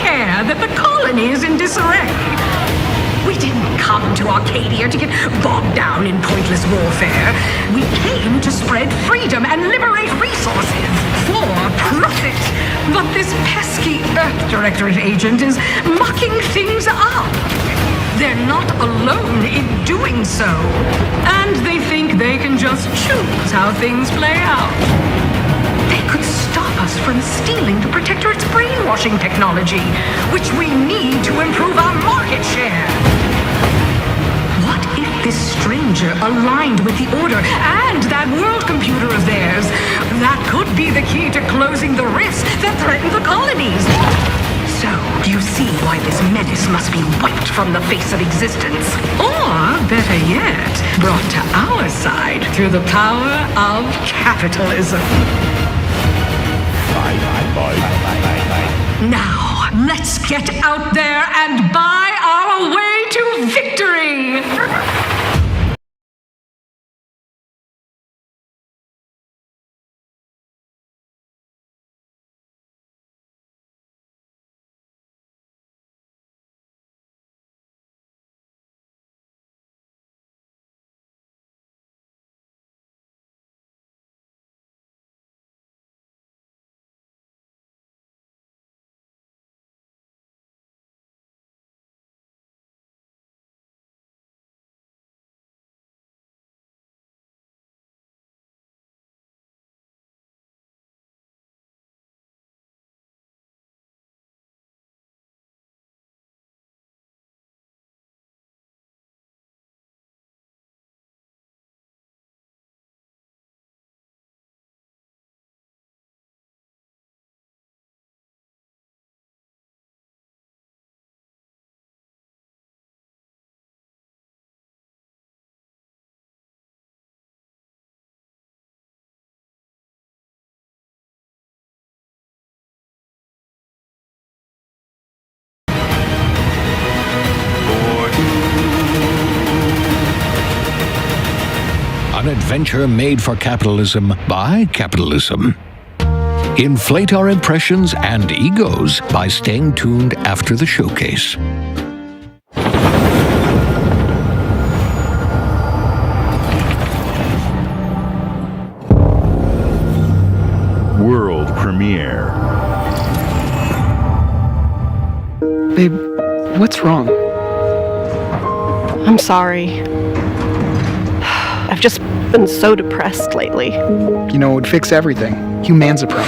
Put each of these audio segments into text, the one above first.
care that the colony is in disarray. We didn't come to Arcadia to get bogged down in pointless warfare. We came to spread freedom and liberate resources for profit. But this pesky Earth Directorate agent is mucking things up. They're not alone in doing so. And they think they can just choose how things play out. They could stop us from stealing the Protectorate's brainwashing technology, which we need to improve our market share. What if this stranger aligned with the Order and that world computer of theirs? That could be the key to closing the rifts that threaten the colonies. So, you see why this menace must be wiped from the face of existence. Or, better yet, brought to our side through the power of capitalism. Now, let's get out there and buy our way to victory! An adventure made for capitalism by capitalism. Inflate our impressions and egos by staying tuned after the showcase. World premiere. Babe, what's wrong? I'm sorry. I've just been so depressed lately. You know, it would fix everything. Humanzapro.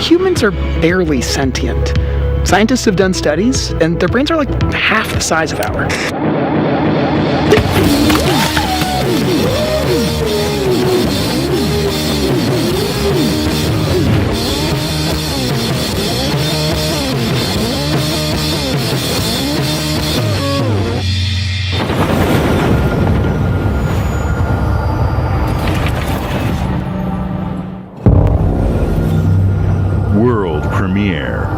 Humans are barely sentient. Scientists have done studies, and their brains are like half the size of ours. World premiere.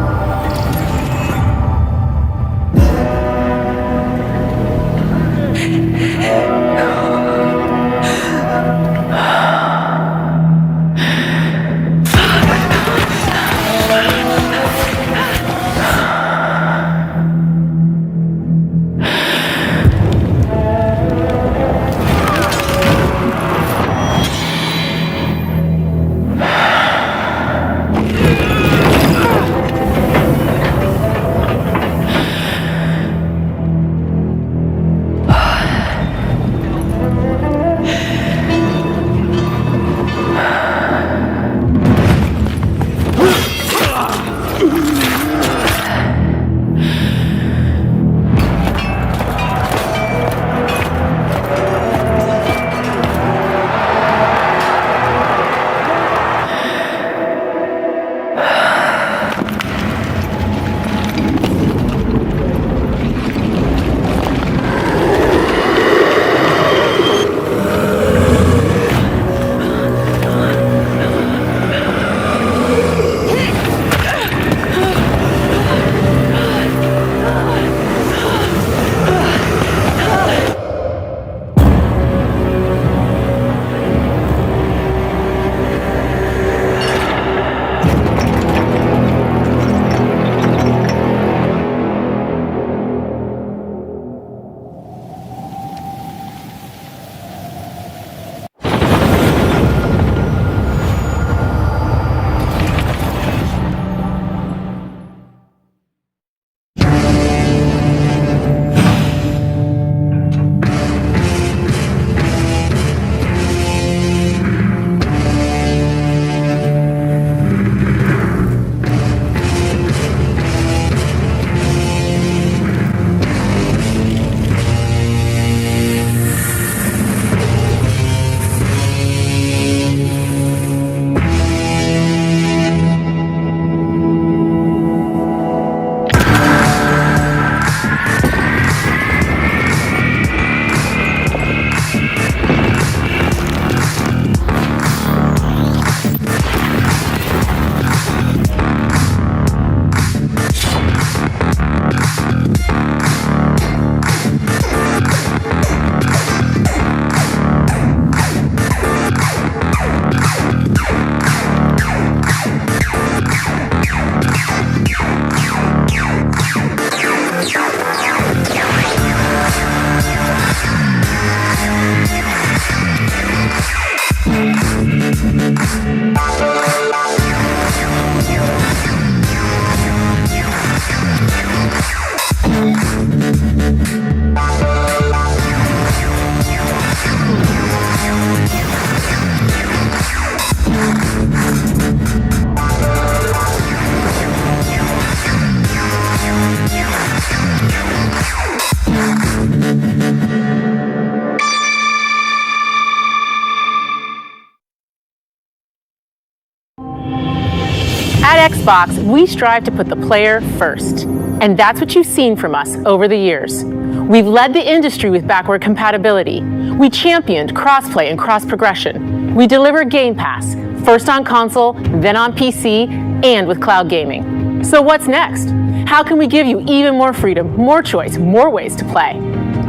At Xbox, we strive to put the player first. And that's what you've seen from us over the years. We've led the industry with backward compatibility. We championed crossplay and cross-progression. We deliver Game Pass, first on console, then on PC, and with cloud gaming. So what's next? How can we give you even more freedom, more choice, more ways to play?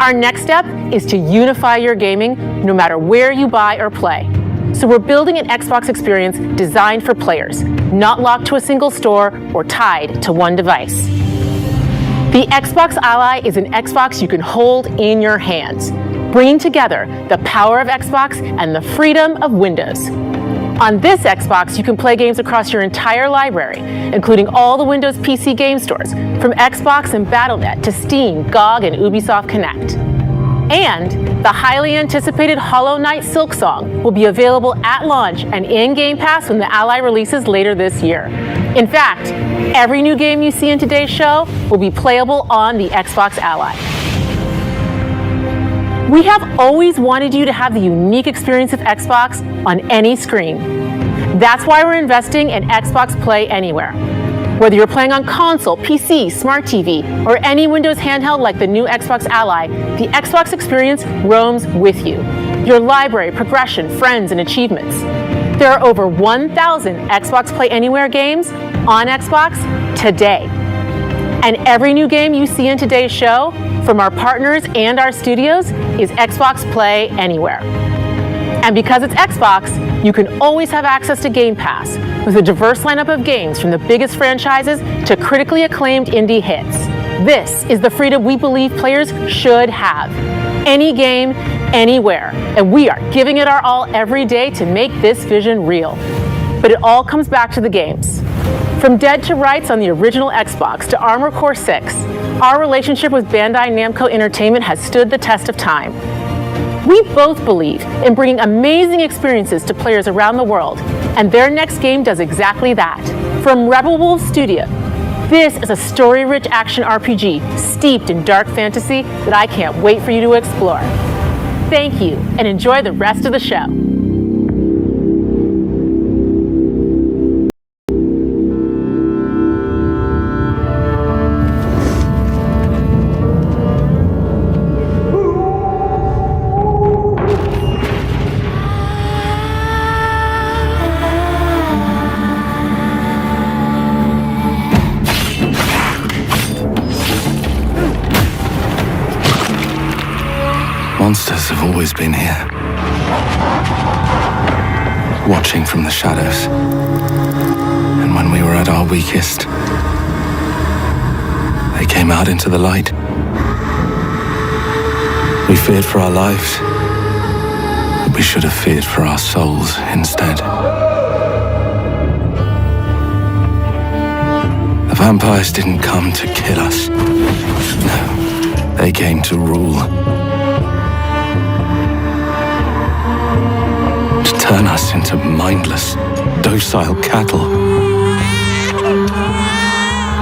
Our next step is to unify your gaming no matter where you buy or play. So we're building an Xbox experience designed for players, not locked to a single store or tied to one device. The Xbox Ally is an Xbox you can hold in your hands, bringing together the power of Xbox and the freedom of Windows. On this Xbox, you can play games across your entire library, including all the Windows PC game stores, from Xbox and Battle.net to Steam, GOG, and Ubisoft Connect. And the highly anticipated Hollow Knight Silksong will be available at launch and in Game Pass when the Ally releases later this year. In fact, every new game you see in today's show will be playable on the Xbox Ally. We have always wanted you to have the unique experience of Xbox on any screen. That's why we're investing in Xbox Play Anywhere. Whether you're playing on console, PC, smart TV, or any Windows handheld like the new Xbox Ally, the Xbox experience roams with you. Your library, progression, friends, and achievements. There are over 1,000 Xbox Play Anywhere games on Xbox today. And every new game you see in today's show, from our partners and our studios, is Xbox Play Anywhere. And because it's Xbox, you can always have access to Game Pass with a diverse lineup of games from the biggest franchises to critically acclaimed indie hits. This is the freedom we believe players should have. Any game, anywhere. And we are giving it our all every day to make this vision real. But it all comes back to the games. From Dead to Rights on the original Xbox to Armored Core 6, our relationship with Bandai Namco Entertainment has stood the test of time. We both believe in bringing amazing experiences to players around the world, and their next game does exactly that. From Rebel Wolves Studio, this is a story-rich action RPG steeped in dark fantasy that I can't wait for you to explore. Thank you, and enjoy the rest of the show. Monsters have always been here, watching from the shadows. And when we were at our weakest, they came out into the light. We feared for our lives, but we should have feared for our souls instead. The vampires didn't come to kill us. No, they came to rule. Turn us into mindless, docile cattle.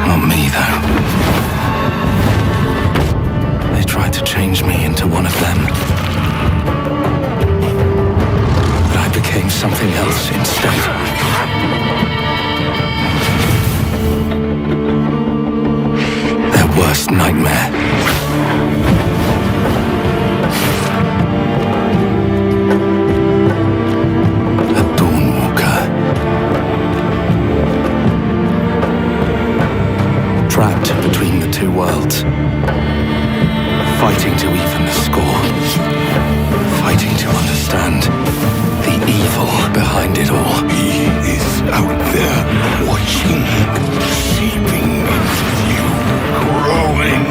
Not me, though. They tried to change me into one of them. But I became something else instead. Their worst nightmare. Trapped between the two worlds, fighting to even the score, fighting to understand the evil behind it all. He is out there watching, seeping into you, growing.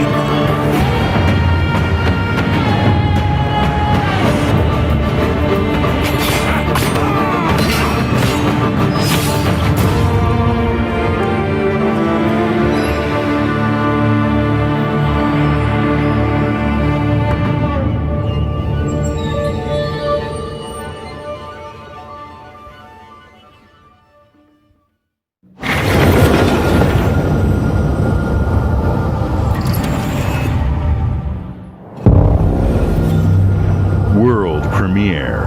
World premiere.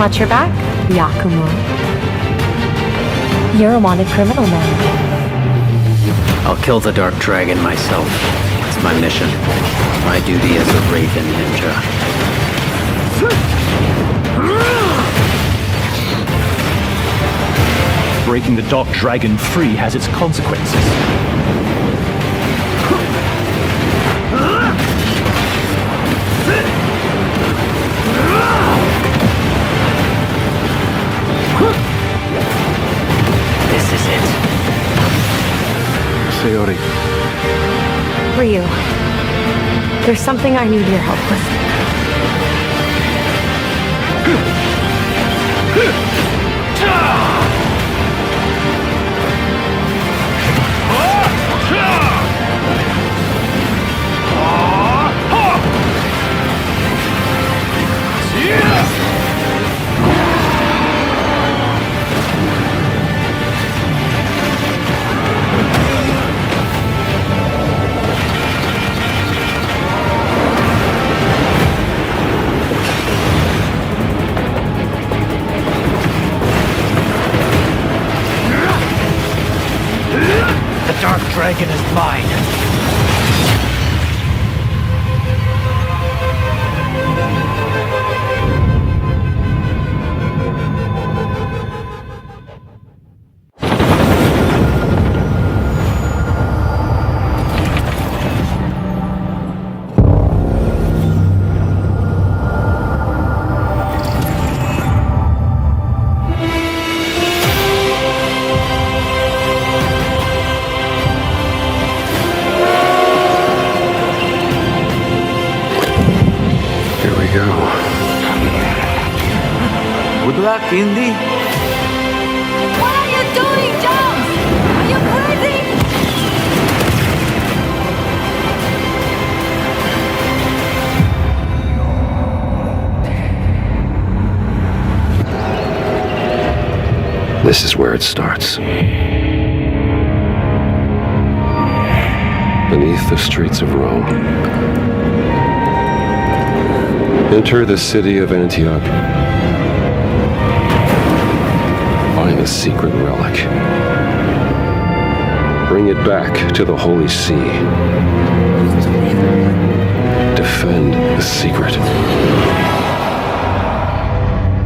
Watch your back, Yakumo. You're a wanted criminal now. I'll kill the Dark Dragon myself. It's my mission. My duty as a Raven Ninja. Breaking the Dark Dragon free has its consequences. This is it. Sayori. Ryu, there's something I need your help with. The Dark Dragon is mine. Good luck, Indy. What are you doing, Jones? Are you crazy? This is where it starts. Beneath the streets of Rome. Enter the city of Antioch. Find a secret relic. Bring it back to the Holy See. Defend the secret.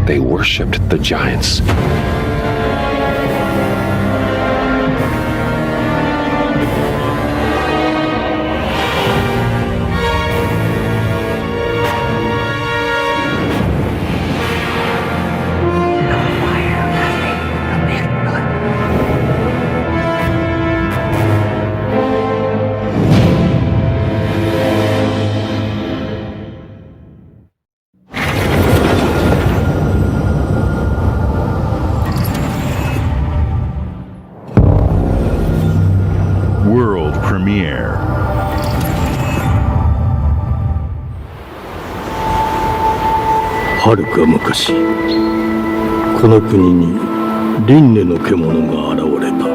They worshipped the giants. World premiere. はるか昔、この国に輪廻の獣が現れた。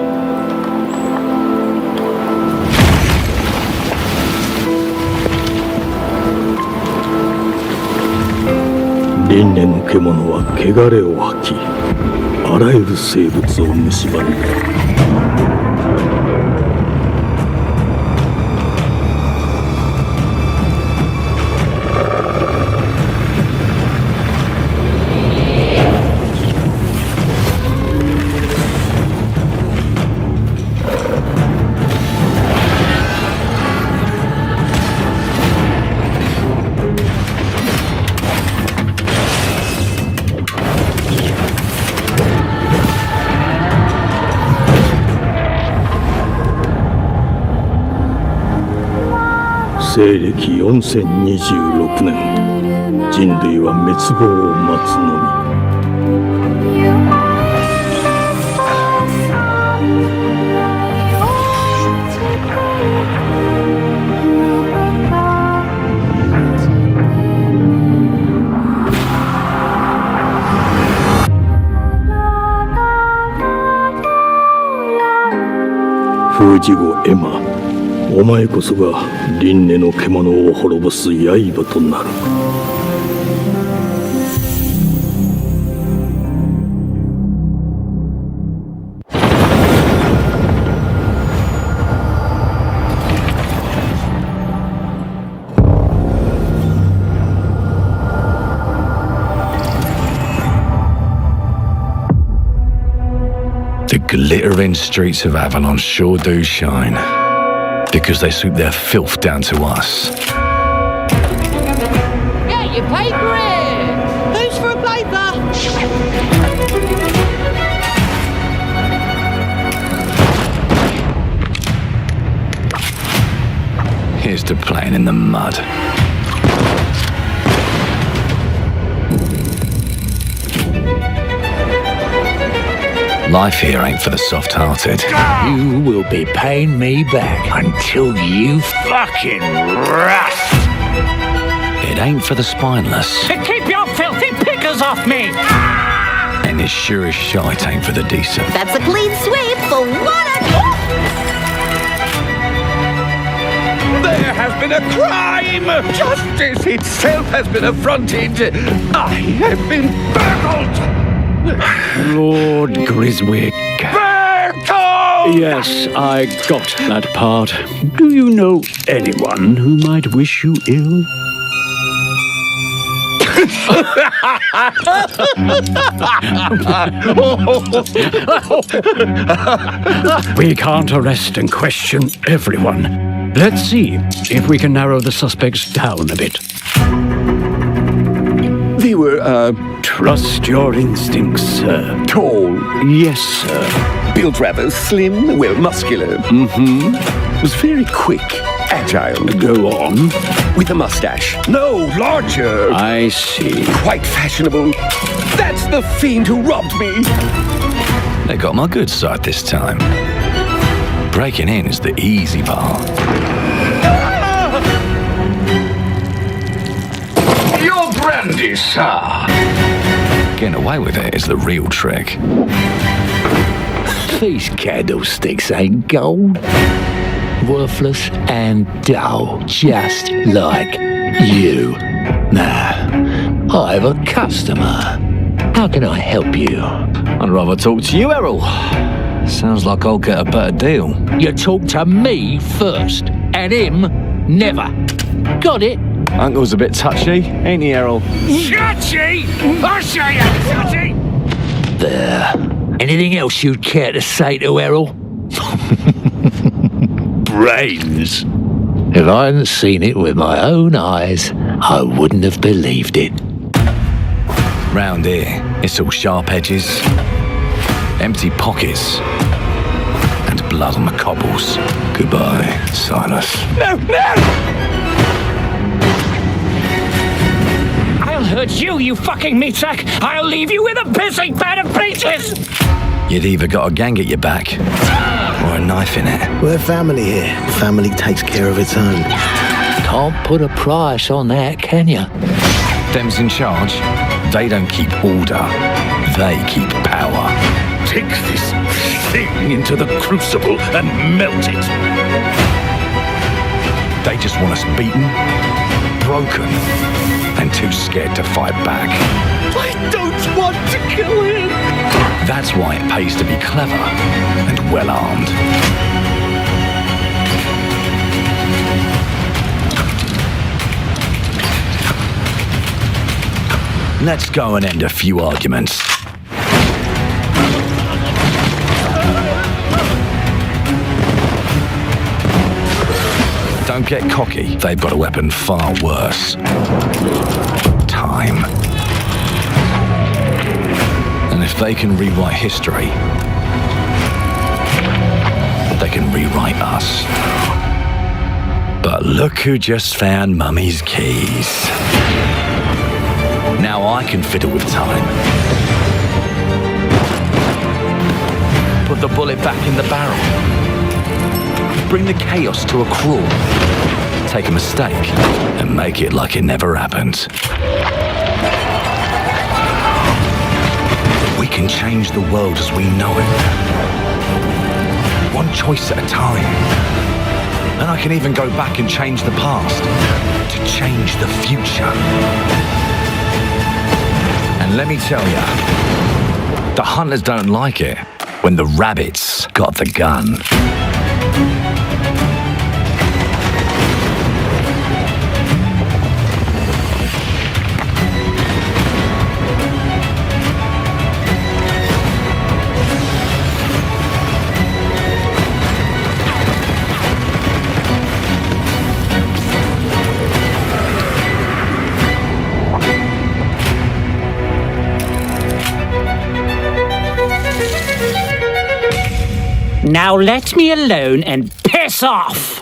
輪廻の獣は汚れを吐き、あらゆる生物を蝕んだ。西暦4026年、人類は滅亡を待つのみ。封じ子エマ、お前こそが輪廻の獣を滅ぼす刃となる。glittering streets of Avalon sure do shine. Because they sweep their filth down to us. Get your paper in! Who's for a paper? Here's to playing in the mud. Life here ain't for the soft-hearted. You will be paying me back until you fucking rust. It ain't for the spineless. Keep your filthy pickers off me! And it sure as shite ain't for the decent. That's a clean sweep for one There has been a crime! Justice itself has been affronted! I have been burgled! Lord Griswick. Burgled! Yes, I got that part. Do you know anyone who might wish you ill? We can't arrest and question everyone. Let's see if we can narrow the suspects down a bit. They were, Trust your instincts, sir. tall, Yes, sir. built rather slim, well, muscular. Mm-hmm. Was very quick, agile. Go on. With a mustache. No, larger. I see. Quite fashionable. That's the fiend who robbed me. They got my good side this time. Breaking in is the easy part. Your brandy, sir. Getting away with it is the real trick. These candlesticks ain't gold. Worthless and dull, just like you. Nah, I have a customer. How can I help you? I'd rather talk to you, Errol. Sounds like I'll get a better deal. You talk to me first, and him never. Got it? Uncle's a bit touchy, ain't he, Errol? Touchy? I'll show you, touchy! There. Anything else you'd care to say to Errol? Brains. If I hadn't seen it with my own eyes, I wouldn't have believed it. Round here, it's all sharp edges, empty pockets, and blood on the cobbles. Goodbye, Silas. No, no! I'll hurt you, you fucking meatsack! I'll leave you with a pissing bed of peaches! You'd either got a gang at your back, or a knife in it. We're family here. Family takes care of its own. Can't put a price on that, can you? Them's in charge. They don't keep order. They keep power. Take this thing into the crucible and melt it. They just want us beaten, broken, and too scared to fight back. I don't want to kill him! That's why it pays to be clever and well-armed. Let's go and end a few arguments. Don't get cocky. They've got a weapon far worse. Time. And if they can rewrite history, they can rewrite us. But look who just found Mummy's keys. Now I can fiddle with time. Put the bullet back in the barrel. Bring the chaos to a crawl. Take a mistake and make it like it never happened. We can change the world as we know it. One choice at a time. And I can even go back and change the past to change the future. And let me tell you, the hunters don't like it when the rabbits got the gun. Now let me alone and piss off!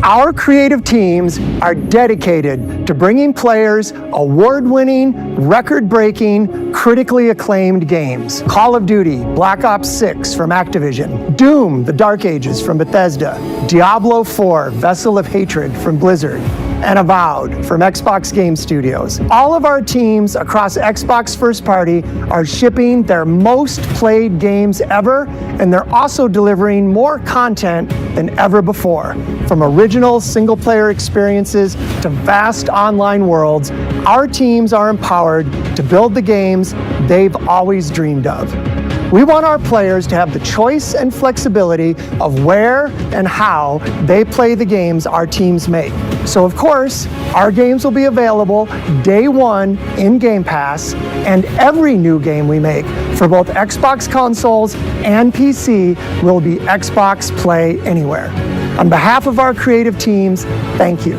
Our creative teams are dedicated to bringing players award-winning, record-breaking, critically acclaimed games. Call of Duty, Black Ops 6 from Activision, Doom, The Dark Ages from Bethesda, Diablo 4, Vessel of Hatred from Blizzard, and Avowed from Xbox Game Studios. All of our teams across Xbox First Party are shipping their most played games ever, and they're also delivering more content than ever before. From original single-player experiences to vast online worlds, our teams are empowered to build the games they've always dreamed of. We want our players to have the choice and flexibility of where and how they play the games our teams make. So of course, our games will be available day one in Game Pass, and every new game we make for both Xbox consoles and PC will be Xbox Play Anywhere. On behalf of our creative teams, thank you.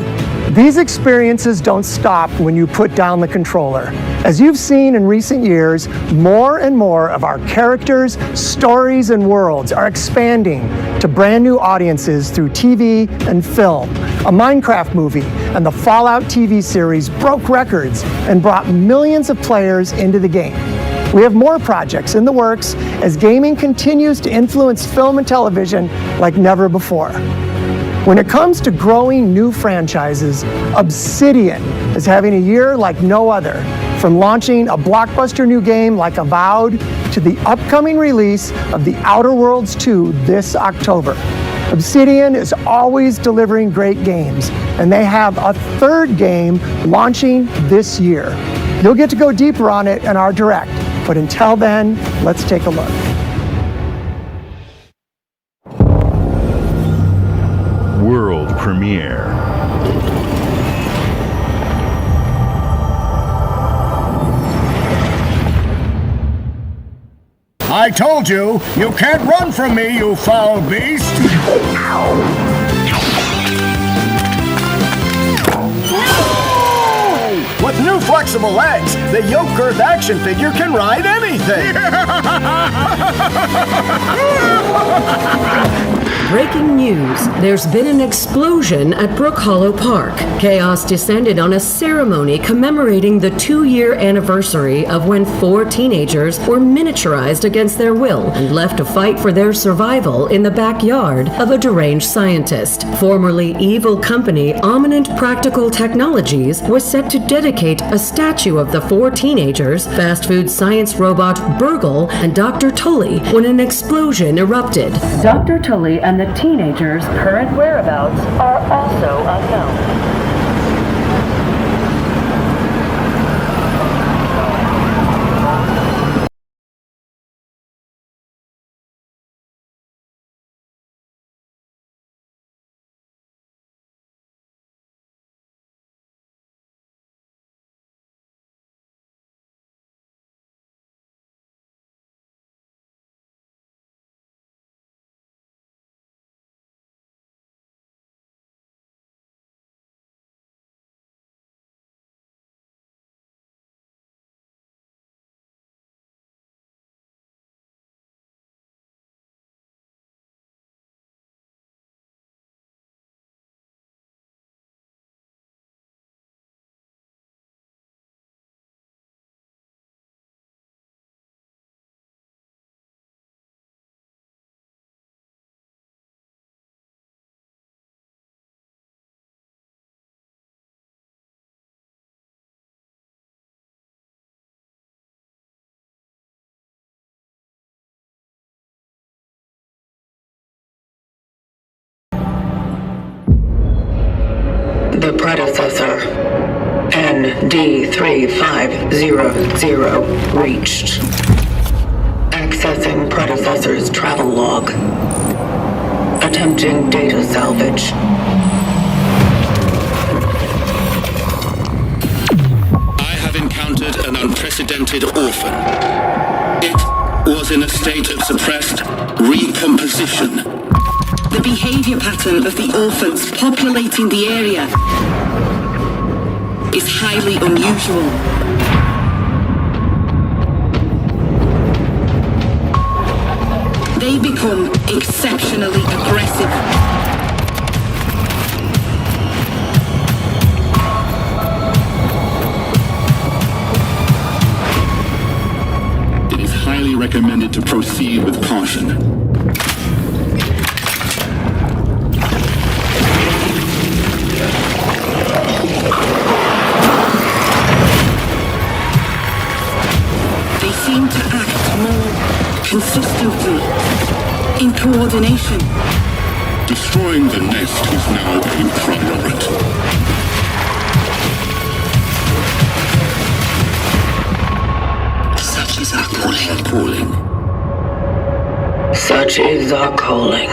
These experiences don't stop when you put down the controller. As you've seen in recent years, more and more of our characters, stories, and worlds are expanding to brand new audiences through TV and film. A Minecraft movie and the Fallout TV series broke records and brought millions of players into the game. We have more projects in the works as gaming continues to influence film and television like never before. When it comes to growing new franchises, Obsidian is having a year like no other. From launching a blockbuster new game like Avowed to the upcoming release of The Outer Worlds 2 this October. Obsidian is always delivering great games, and they have a third game launching this year. You'll get to go deeper on it in our Direct, but until then, let's take a look. World premiere. I told you, you can't run from me, you foul beast! With new flexible legs, the Yoke Girth action figure can ride anything! Breaking news. There's been an explosion at Brook Hollow Park. Chaos descended on a ceremony commemorating the 2-year anniversary of when 4 teenagers were miniaturized against their will and left to fight for their survival in the backyard of a deranged scientist. Formerly evil company Ominent Practical Technologies was set to dedicate a statue of the 4 teenagers, fast food science robot Burgle and Dr. Tully, when an explosion erupted. Dr. Tully and the teenagers' current whereabouts are also unknown. The predecessor, ND3500, reached. Accessing predecessor's travel log. Attempting data salvage. I have encountered an unprecedented orphan. It was in a state of suppressed recomposition. The behavior pattern of the orphans populating the area is highly unusual. They become exceptionally aggressive. It is highly recommended to proceed with caution. They seem to act more consistently, in coordination. Destroying the nest is now a priority. Such is our calling. Such is our calling.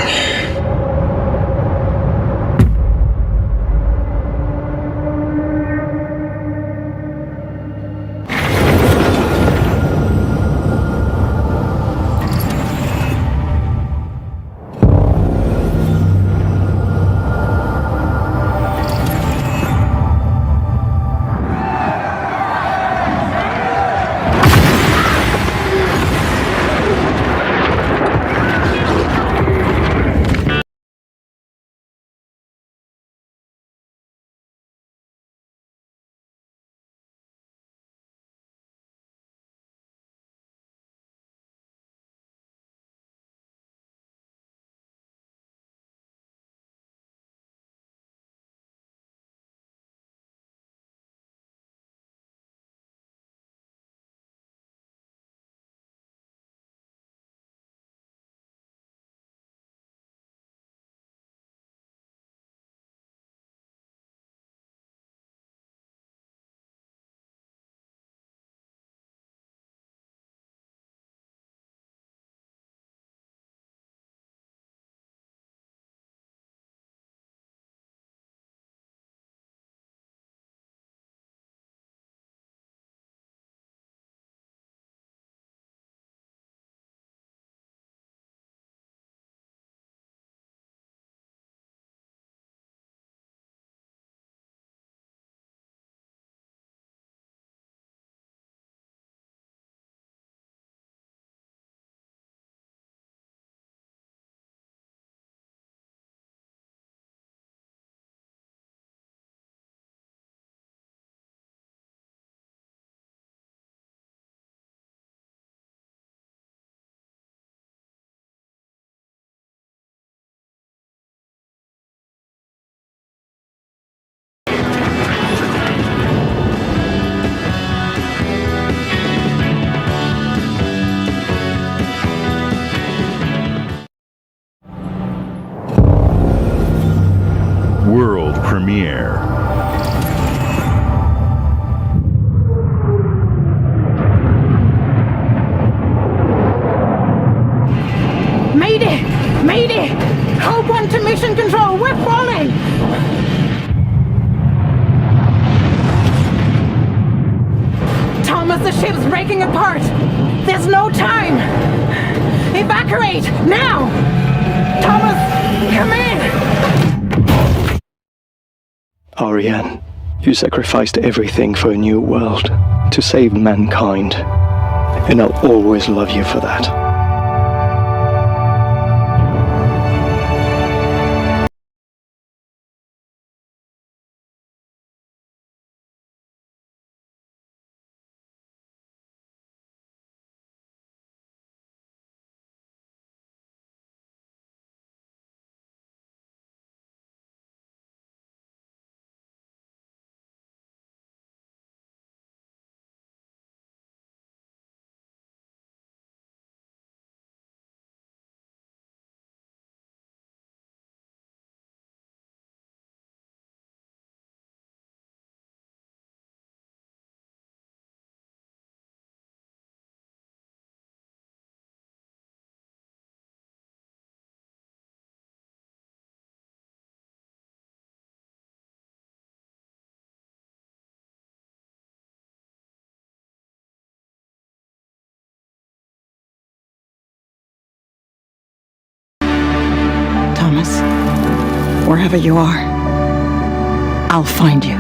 World premiere. Mayday! Mayday! Hope 1 to mission control, we're falling! Thomas, the ship's breaking apart! There's no time! Evacuate! Now! Thomas, come in! Ariane, you sacrificed everything for a new world, to save mankind. And I'll always love you for that. Thomas, wherever you are, I'll find you.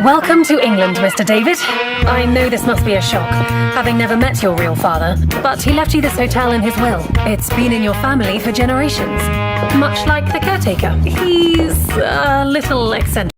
Welcome to England, Mr. David. I know this must be a shock, having never met your real father, but he left you this hotel in his will. It's been in your family for generations. Much like the caretaker. He's a little eccentric.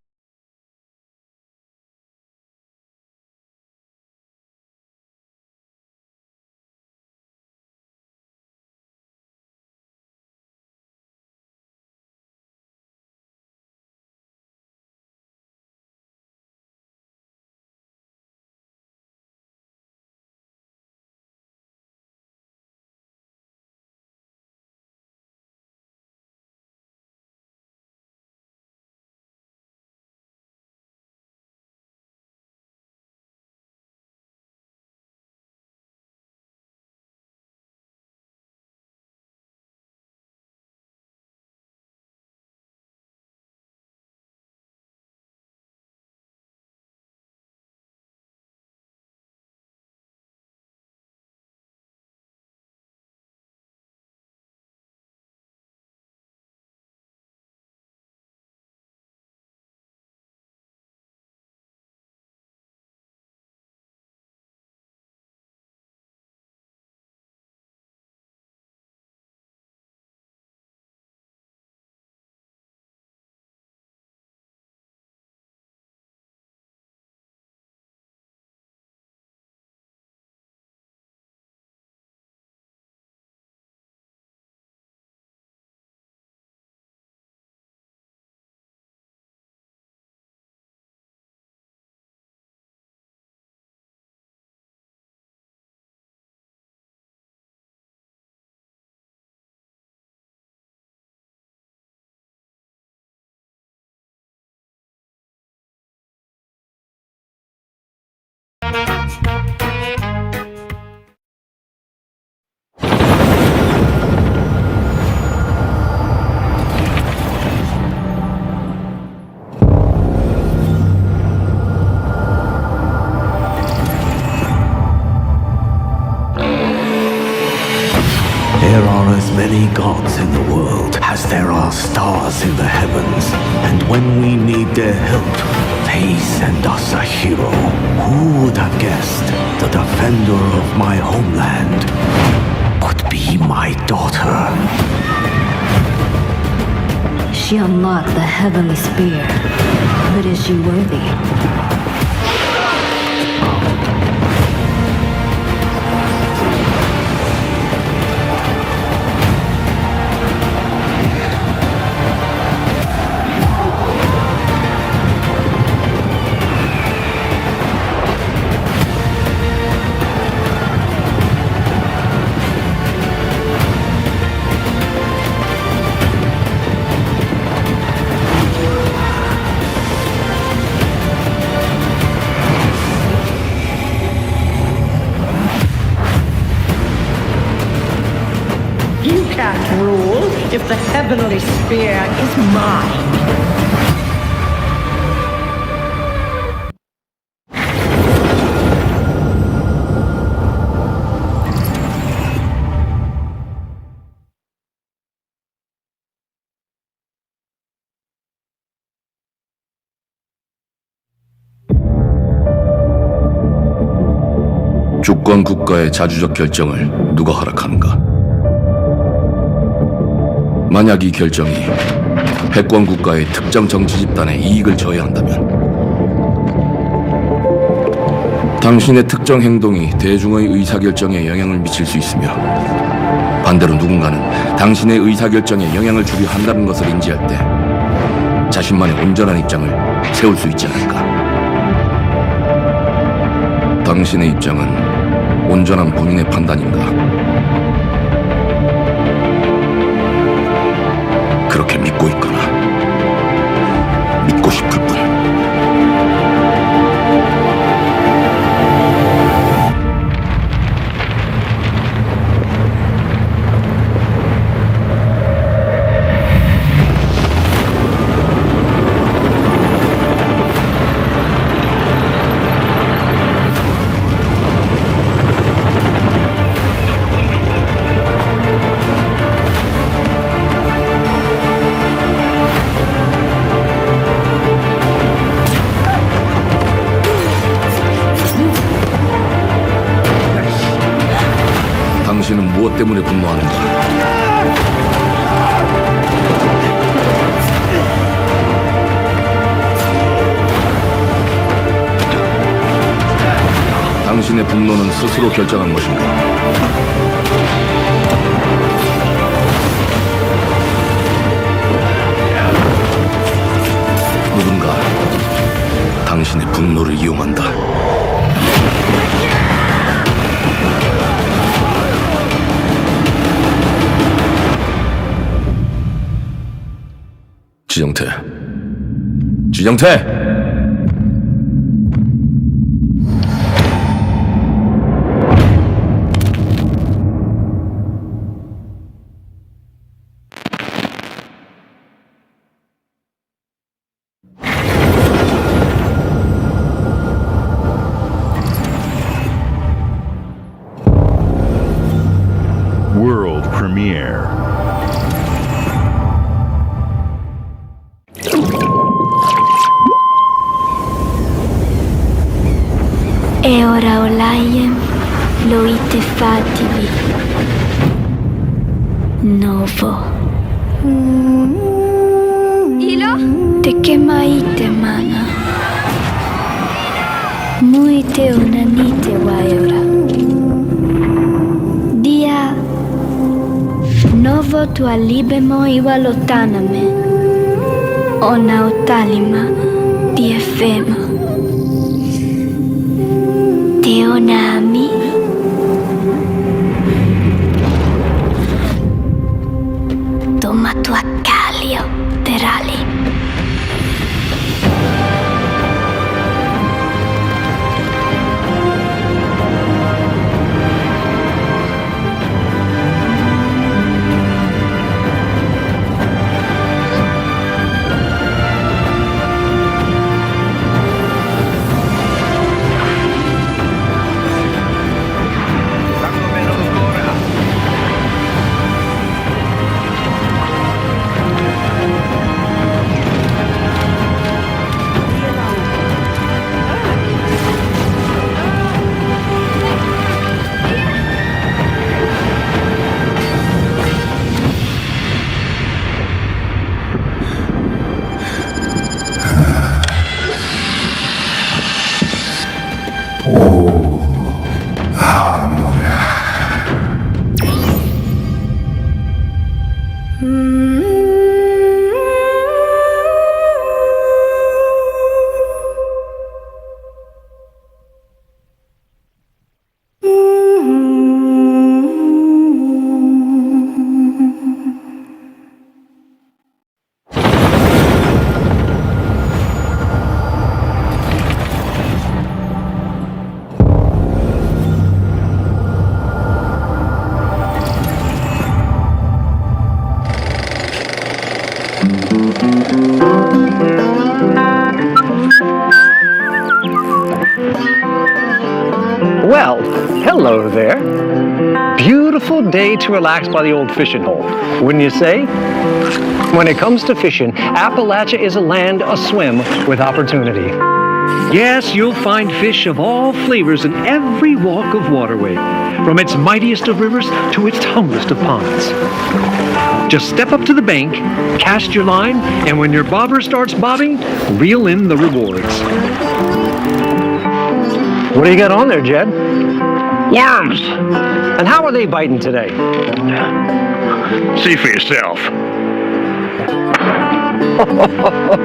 There are as many gods in the world as there are stars in the heavens, and when we need their help, they send us a hero. Who would have guessed the defender of my homeland would be my daughter? She unlocked the heavenly spear, but is she worthy? Rule if the heavenly spear is mine. 주권 국가의 자주적 결정을 누가 허락하는가? 만약 이 결정이 패권 국가의 특정 정치 집단의 이익을 저해한다면 당신의 특정 행동이 대중의 의사결정에 영향을 미칠 수 있으며 반대로 누군가는 당신의 의사결정에 영향을 주려 한다는 것을 인지할 때 자신만의 온전한 입장을 세울 수 있지 않을까? 당신의 입장은 온전한 본인의 판단인가? 그렇게 믿고 있거나 믿고 싶을 뿐. 당신은 무엇 때문에 분노하는가? 당신의 분노는 스스로 결정한 것인가? 누군가 당신의 분노를 이용한다. 지정태. 지정태! World premiere. E ora Olaiem lo ite fativi. Novo. Ilo? Te que maite mana. Muite unanite waiora. Dia. Novo tua libemo iwa lotaname. Ona otalima di efema. Teonami. Toma tua calio, terali. Well, hello there. Beautiful day to relax by the old fishing hole, wouldn't you say? When it comes to fishing, Appalachia is a land aswim with opportunity. Yes, you'll find fish of all flavors in every walk of waterway, from its mightiest of rivers to its humblest of ponds. Just step up to the bank, cast your line, and when your bobber starts bobbing, reel in the rewards. What do you got on there, Jed? Worms! And how are they biting today? See for yourself.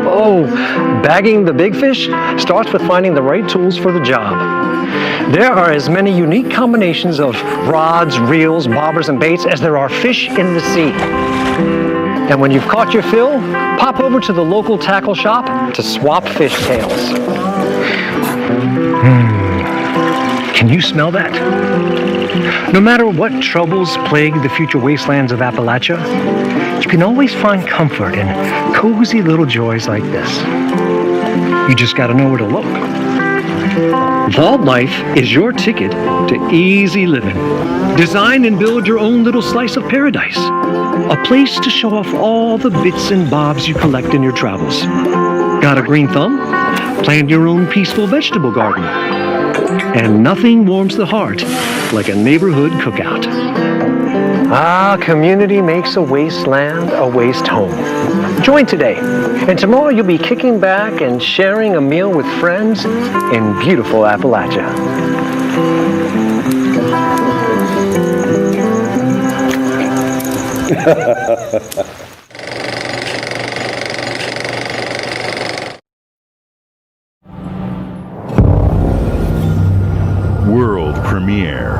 Oh, bagging the big fish starts with finding the right tools for the job. There are as many unique combinations of rods, reels, bobbers, and baits as there are fish in the sea. And when you've caught your fill, pop over to the local tackle shop to swap fish tails. Can you smell that? No matter what troubles plague the future wastelands of Appalachia, you can always find comfort in cozy little joys like this. You just gotta know where to look. Vault Life is your ticket to easy living. Design and build your own little slice of paradise. A place to show off all the bits and bobs you collect in your travels. Got a green thumb? Plant your own peaceful vegetable garden. And nothing warms the heart like a neighborhood cookout. Ah, community makes a wasteland a waste home. Join today, and tomorrow you'll be kicking back and sharing a meal with friends in beautiful Appalachia. World premiere.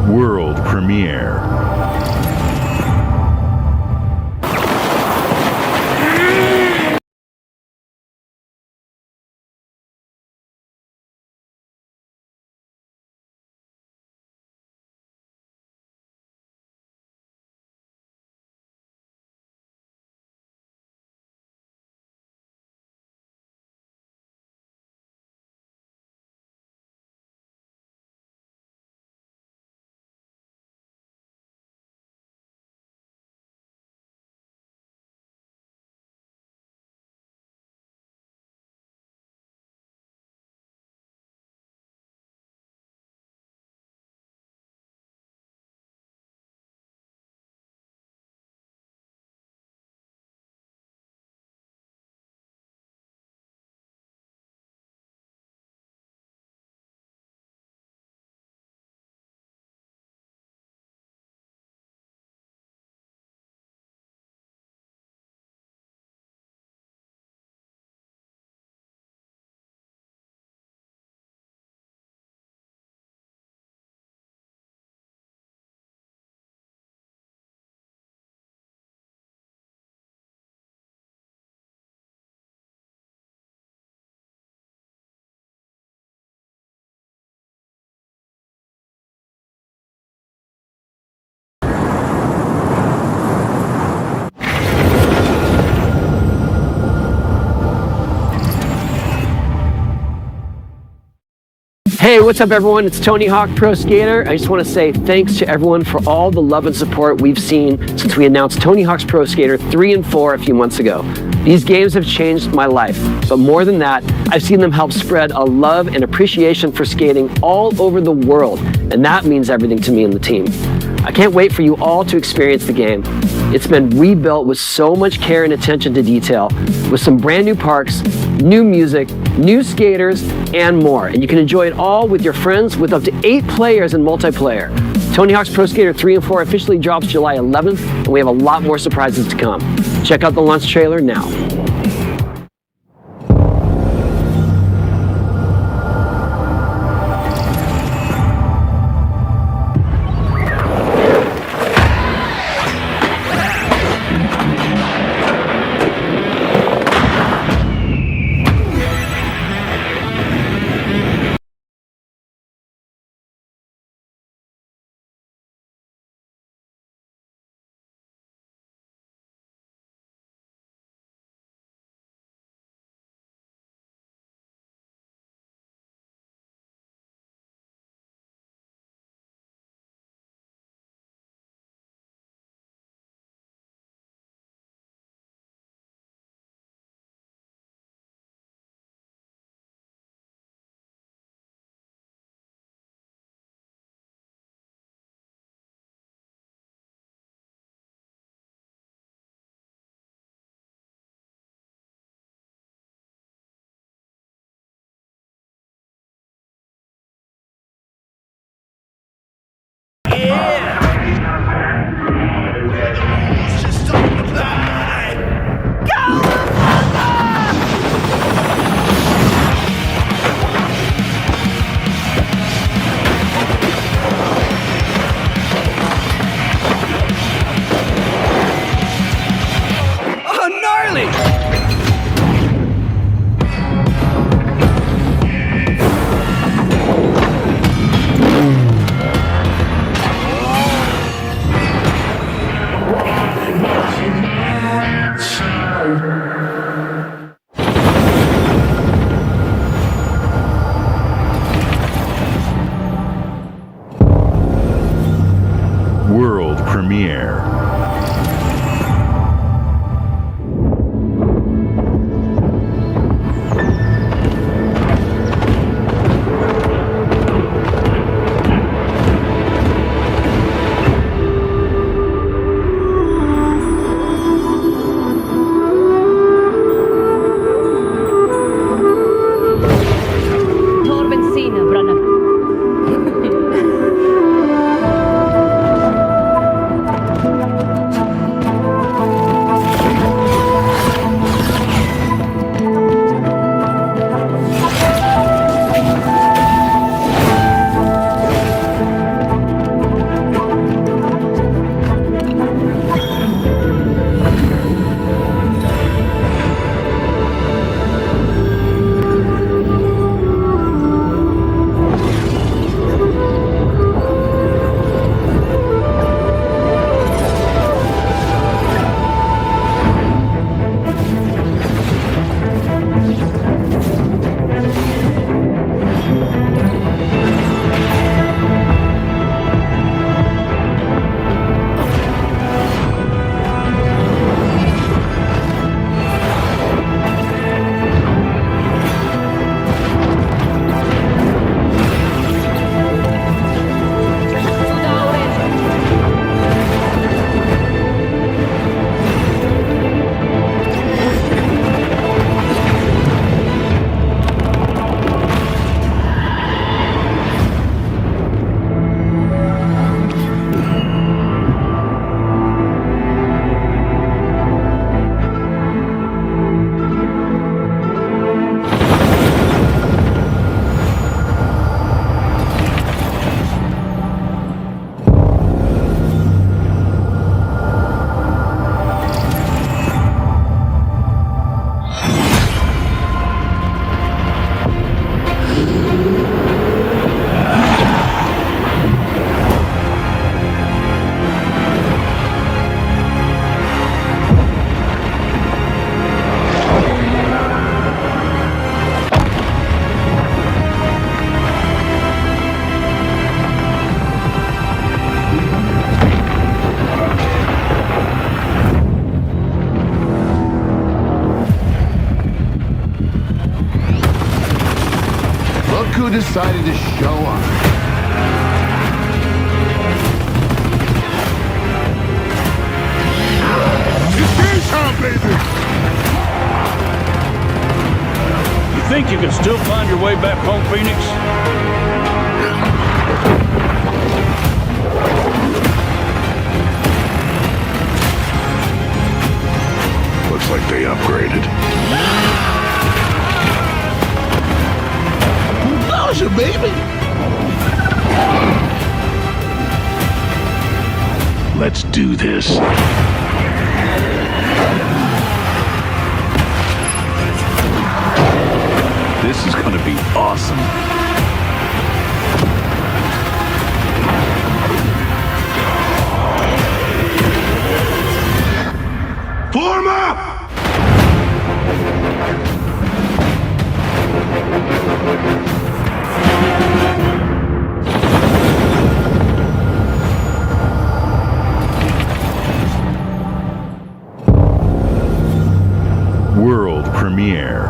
World premiere. Hey, what's up everyone? It's Tony Hawk Pro Skater. I just want to say thanks to everyone for all the love and support we've seen since we announced Tony Hawk's Pro Skater 3 and 4 a few months ago. These games have changed my life, but more than that, I've seen them help spread a love and appreciation for skating all over the world, and that means everything to me and the team. I can't wait for you all to experience the game. It's been rebuilt with so much care and attention to detail, with some brand new parks, new music, new skaters, and more. And you can enjoy it all with your friends with up to 8 players in multiplayer. Tony Hawk's Pro Skater 3 and 4 officially drops July 11th, and we have a lot more surprises to come. Check out the launch trailer now. World premiere. Who decided to show up? Baby! You think you can still find your way back home, Phoenix? Looks like they upgraded. Bowser, baby! Let's do this. This is gonna be awesome. Form up! World premiere.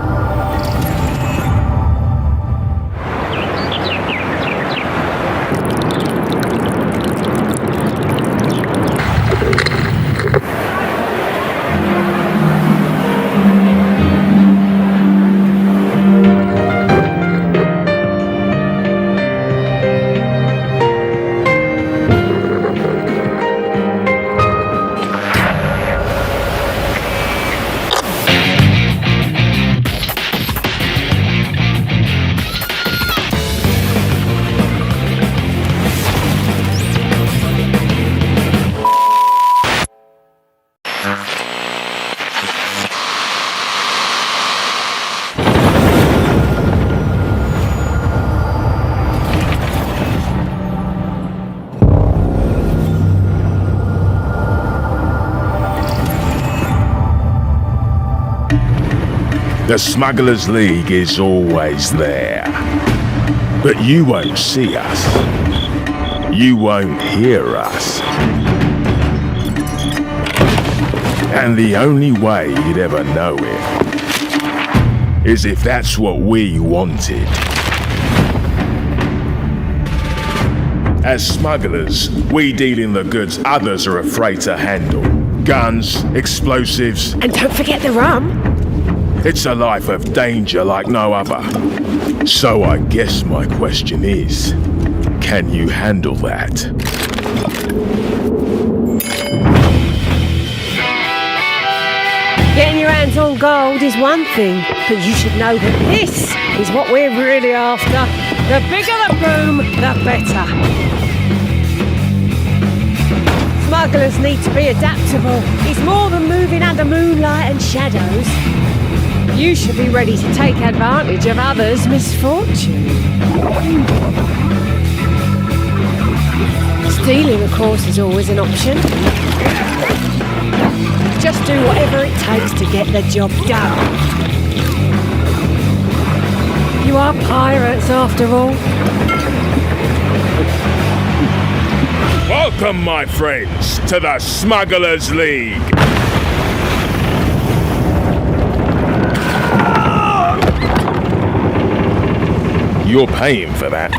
The Smugglers League is always there. But you won't see us. you won't hear us. And the only way you'd ever know it is if that's what we wanted. As smugglers, we deal in the goods others are afraid to handle. Guns, explosives. And don't forget the rum. It's a life of danger like no other. So I guess my question is, can you handle that? Getting your hands on gold is one thing, but you should know that this is what we're really after. The bigger the boom, the better. Smugglers need to be adaptable. It's more than moving under moonlight and shadows. You should be ready to take advantage of others' misfortune. Stealing, of course, is always an option. Just do whatever it takes to get the job done. You are pirates, after all. Welcome, my friends, to the Smugglers League. You're paying for that.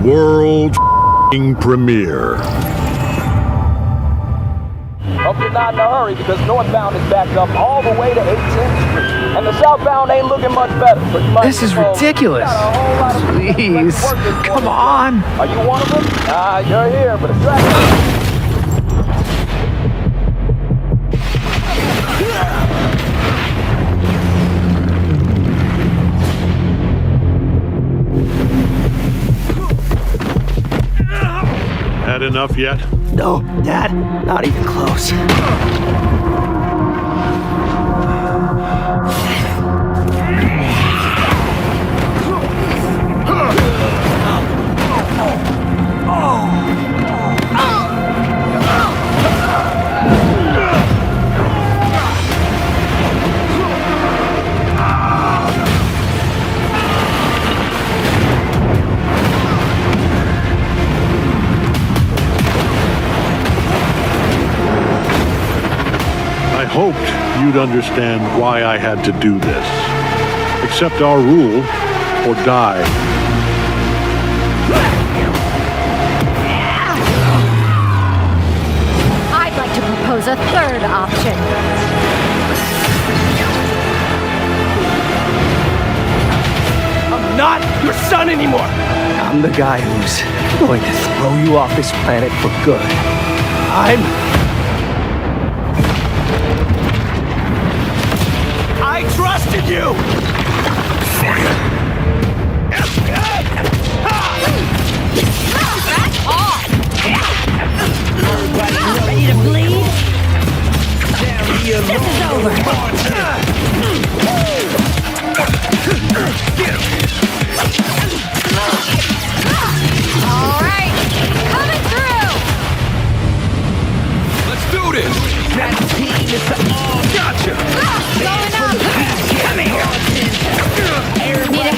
World premiere. Hope you're not in a hurry because northbound is backed up all the way to 18th Street. And the southbound ain't looking much better. This is ridiculous. Please, come on. Are you one of them? You're here, but it's right. Had enough yet? No, Dad, not even close. I hoped you'd understand why I had to do this. Accept our rule or die. I'd like to propose a third option. I'm not your son anymore. I'm the guy who's going to throw you off this planet for good. I trusted you! Back off! Ready to bleed? This is over! All right, coming through! Let's do this! That team is the all gotcha! Going up! Come here! Need a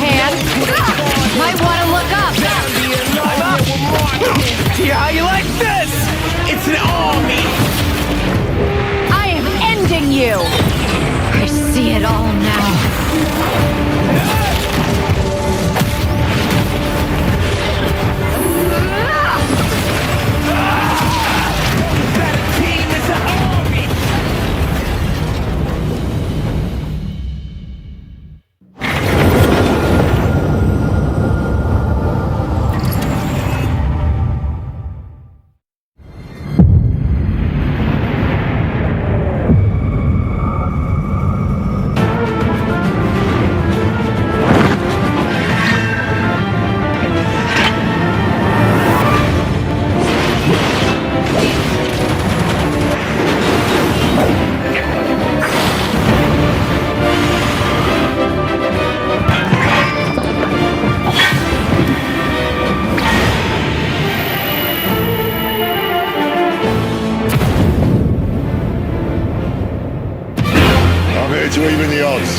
gods.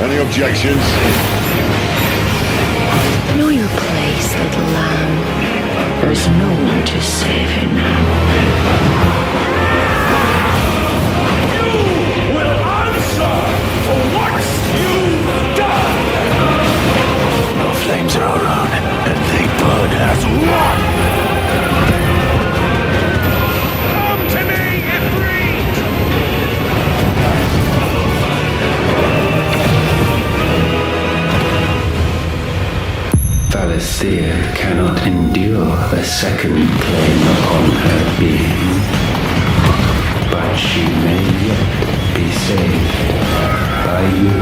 Any objections? Know your place, little lamb. There's no one to save you now. You will answer for what you've done! The flames are our own, and they burn as one! Come to me, Ifrit! Valisthea cannot endure a second claim upon her being, but she may yet be saved by you.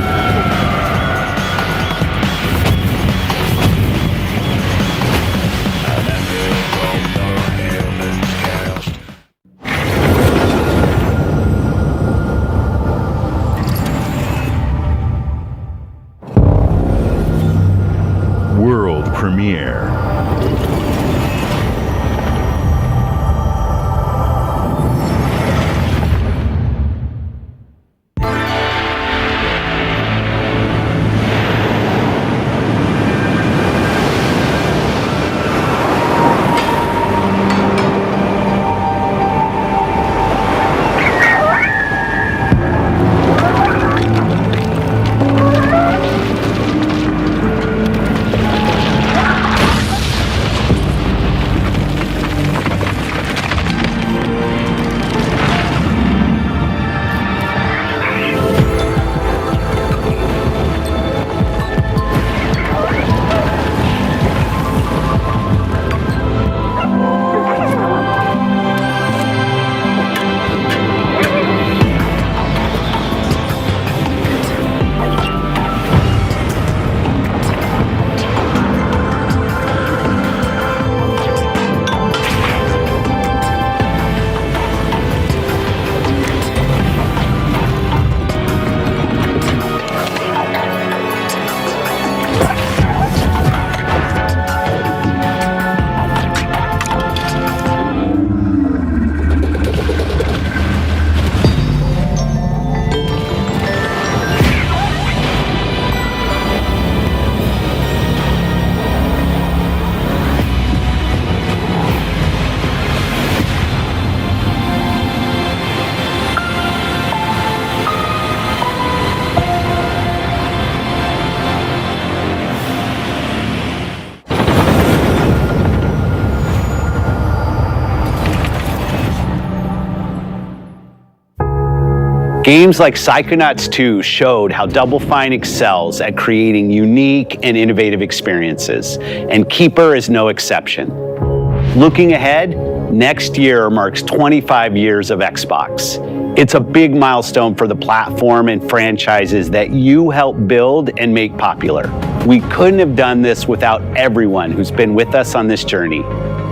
World premiere. Games like Psychonauts 2 showed how Double Fine excels at creating unique and innovative experiences, and Keeper is no exception. Looking ahead, next year marks 25 years of Xbox. It's a big milestone for the platform and franchises that you helped build and make popular. We couldn't have done this without everyone who's been with us on this journey.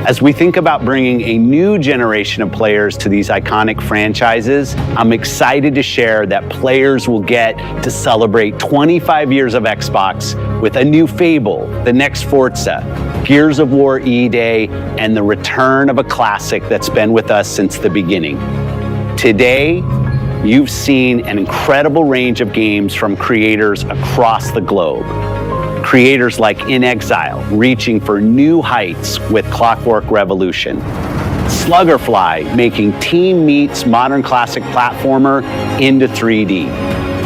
As we think about bringing a new generation of players to these iconic franchises, I'm excited to share that players will get to celebrate 25 years of Xbox with a new Fable, the next Forza, Gears of War E-Day, and the return of a classic that's been with us since the beginning. Today, you've seen an incredible range of games from creators across the globe. Creators like inXile, reaching for new heights with Clockwork Revolution. Sluggerfly, making Team Meat's modern classic platformer into 3D.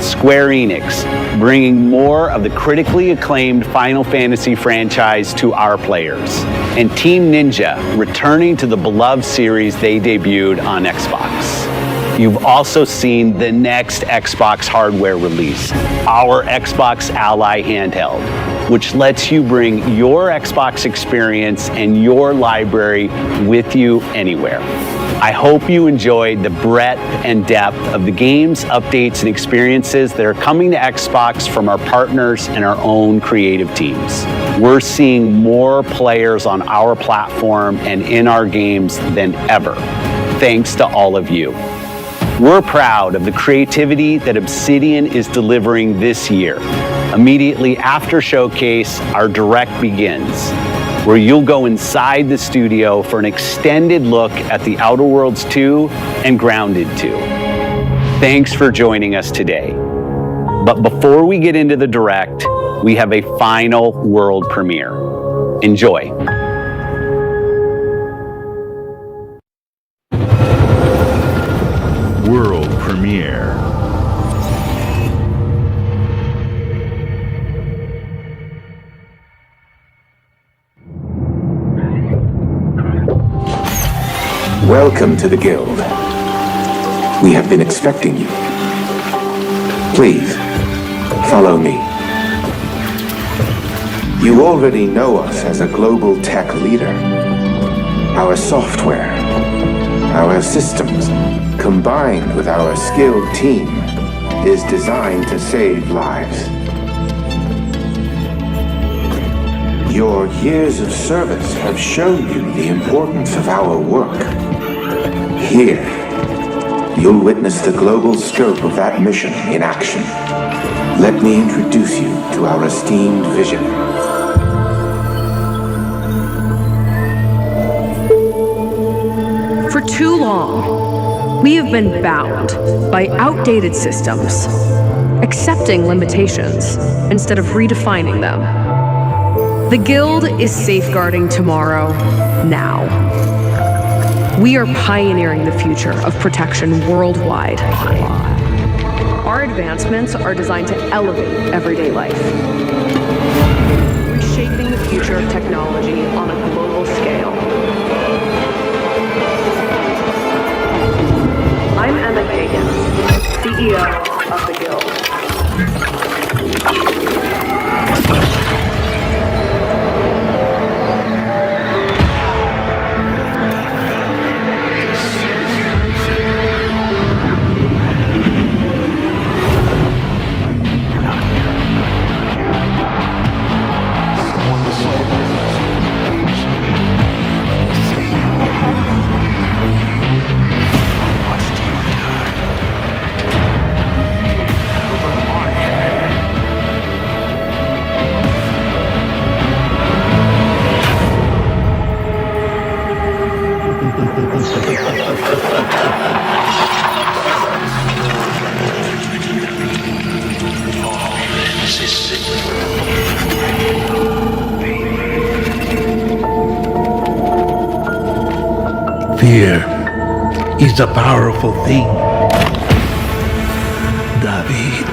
Square Enix, bringing more of the critically acclaimed Final Fantasy franchise to our players. And Team Ninja, returning to the beloved series they debuted on Xbox. You've also seen the next Xbox hardware release, our Xbox Ally handheld, which lets you bring your Xbox experience and your library with you anywhere. I hope you enjoyed the breadth and depth of the games, updates, and experiences that are coming to Xbox from our partners and our own creative teams. We're seeing more players on our platform and in our games than ever, thanks to all of you. We're proud of the creativity that Obsidian is delivering this year. Immediately after Showcase, our Direct begins, where you'll go inside the studio for an extended look at The Outer Worlds 2 and Grounded 2. Thanks for joining us today. But before we get into the direct, we have a final world premiere. Enjoy. World premiere. Welcome to the Guild. We have been expecting you. Please, follow me. You already know us as a global tech leader. Our software, our systems, combined with our skilled team, is designed to save lives. Your years of service have shown you the importance of our work. Here, you'll witness the global scope of that mission in action. Let me introduce you to our esteemed visionary. For too long, we have been bound by outdated systems, accepting limitations instead of redefining them. The Guild is safeguarding tomorrow, now. We are pioneering the future of protection worldwide. Our advancements are designed to elevate everyday life, reshaping the future of technology on a global scale. I'm Emma Kagan, CEO of the Guild. Fear is a powerful thing, David.